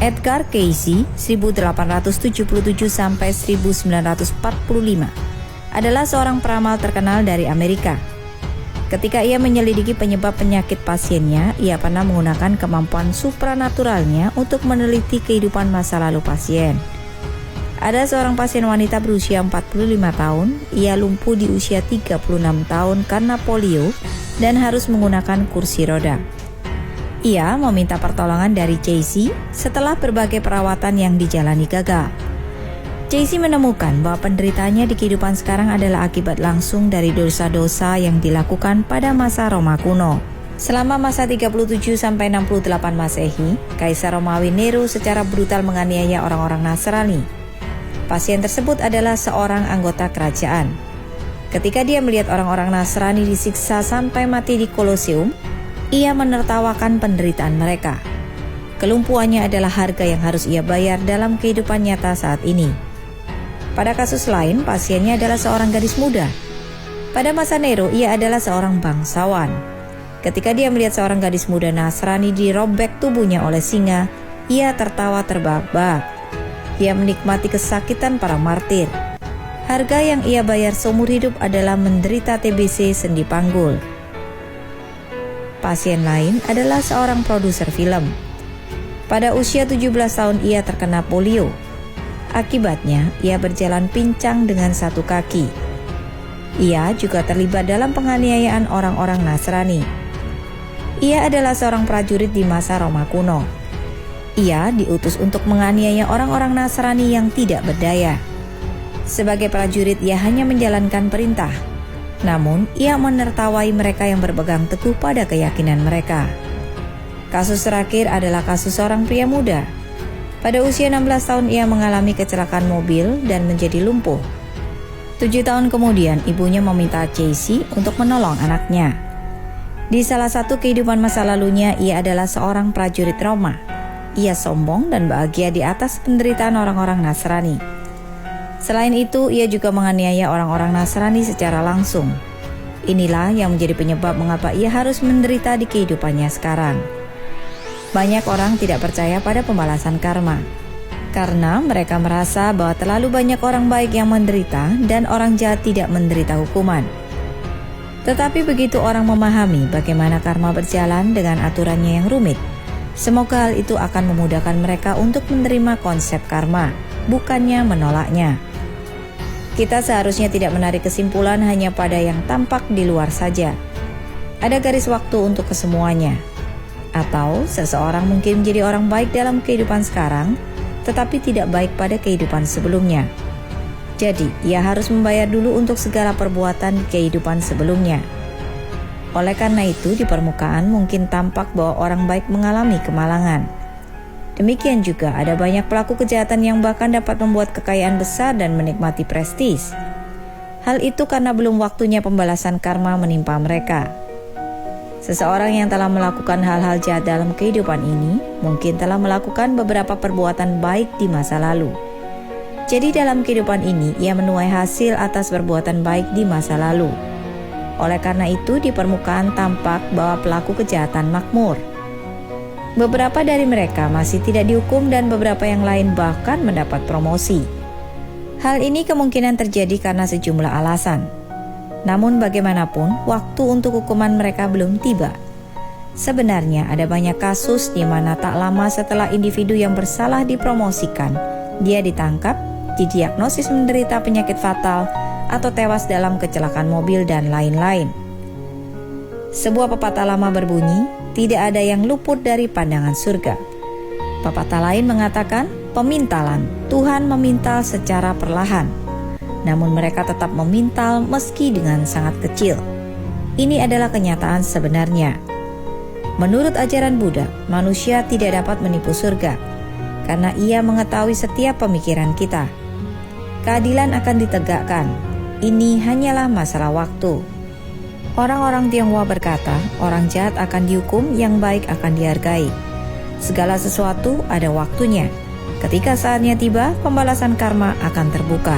Edgar Cayce 1877 sampai 1945 adalah seorang peramal terkenal dari Amerika. Ketika ia menyelidiki penyebab penyakit pasiennya, ia pernah menggunakan kemampuan supranaturalnya untuk meneliti kehidupan masa lalu pasien. Ada seorang pasien wanita berusia 45 tahun, ia lumpuh di usia 36 tahun karena polio dan harus menggunakan kursi roda. Ia meminta pertolongan dari Cayce setelah berbagai perawatan yang dijalani gagal. Cayce menemukan bahwa penderitaannya di kehidupan sekarang adalah akibat langsung dari dosa-dosa yang dilakukan pada masa Roma kuno. Selama masa 37 sampai 68 Masehi, Kaisar Romawi Nero secara brutal menganiaya orang-orang Nasrani. Pasien tersebut adalah seorang anggota kerajaan. Ketika dia melihat orang-orang Nasrani disiksa sampai mati di Koloseum, ia menertawakan penderitaan mereka. Kelumpuhannya adalah harga yang harus ia bayar dalam kehidupan nyata saat ini. Pada kasus lain, pasiennya adalah seorang gadis muda. Pada masa Nero, ia adalah seorang bangsawan. Ketika dia melihat seorang gadis muda Nasrani dirobek tubuhnya oleh singa, ia tertawa terbahak-bahak. Ia menikmati kesakitan para martir. Harga yang ia bayar seumur hidup adalah menderita TBC sendi panggul. Pasien lain adalah seorang produser film. Pada usia 17 tahun ia terkena polio. Akibatnya, ia berjalan pincang dengan satu kaki. Ia juga terlibat dalam penganiayaan orang-orang Nasrani. Ia adalah seorang prajurit di masa Roma kuno. Ia diutus untuk menganiaya orang-orang Nasrani yang tidak berdaya. Sebagai prajurit, ia hanya menjalankan perintah. Namun, ia menertawai mereka yang berpegang teguh pada keyakinan mereka. Kasus terakhir adalah kasus seorang pria muda. Pada usia 16 tahun ia mengalami kecelakaan mobil dan menjadi lumpuh. 7 tahun kemudian ibunya meminta Cayce untuk menolong anaknya. Di salah satu kehidupan masa lalunya ia adalah seorang prajurit Roma. Ia sombong dan bahagia di atas penderitaan orang-orang Nasrani. Selain itu, ia juga menganiaya orang-orang Nasrani secara langsung. Inilah yang menjadi penyebab mengapa ia harus menderita di kehidupannya sekarang. Banyak orang tidak percaya pada pembalasan karma, karena mereka merasa bahwa terlalu banyak orang baik yang menderita dan orang jahat tidak menderita hukuman. Tetapi begitu orang memahami bagaimana karma berjalan dengan aturannya yang rumit, semoga hal itu akan memudahkan mereka untuk menerima konsep karma, bukannya menolaknya. Kita seharusnya tidak menarik kesimpulan hanya pada yang tampak di luar saja. Ada garis waktu untuk kesemuanya. Atau seseorang mungkin menjadi orang baik dalam kehidupan sekarang, tetapi tidak baik pada kehidupan sebelumnya. Jadi, ia harus membayar dulu untuk segala perbuatan di kehidupan sebelumnya. Oleh karena itu, di permukaan mungkin tampak bahwa orang baik mengalami kemalangan. Demikian juga ada banyak pelaku kejahatan yang bahkan dapat membuat kekayaan besar dan menikmati prestis. Hal itu karena belum waktunya pembalasan karma menimpa mereka. Seseorang yang telah melakukan hal-hal jahat dalam kehidupan ini mungkin telah melakukan beberapa perbuatan baik di masa lalu. Jadi dalam kehidupan ini ia menuai hasil atas perbuatan baik di masa lalu. Oleh karena itu di permukaan tampak bahwa pelaku kejahatan makmur. Beberapa dari mereka masih tidak dihukum dan beberapa yang lain bahkan mendapat promosi. Hal ini kemungkinan terjadi karena sejumlah alasan. Namun bagaimanapun, waktu untuk hukuman mereka belum tiba. Sebenarnya ada banyak kasus di mana tak lama setelah individu yang bersalah dipromosikan, dia ditangkap, didiagnosis menderita penyakit fatal, atau tewas dalam kecelakaan mobil dan lain-lain. Sebuah pepatah lama berbunyi, tidak ada yang luput dari pandangan surga. Pepatah lain mengatakan, pemintalan, Tuhan memintal secara perlahan. Namun mereka tetap memintal meski dengan sangat kecil. Ini adalah kenyataan sebenarnya. Menurut ajaran Buddha, manusia tidak dapat menipu surga, karena ia mengetahui setiap pemikiran kita. Keadilan akan ditegakkan, ini hanyalah masalah waktu. Orang-orang Tionghoa berkata, orang jahat akan dihukum, yang baik akan dihargai. Segala sesuatu ada waktunya. Ketika saatnya tiba, pembalasan karma akan terbuka.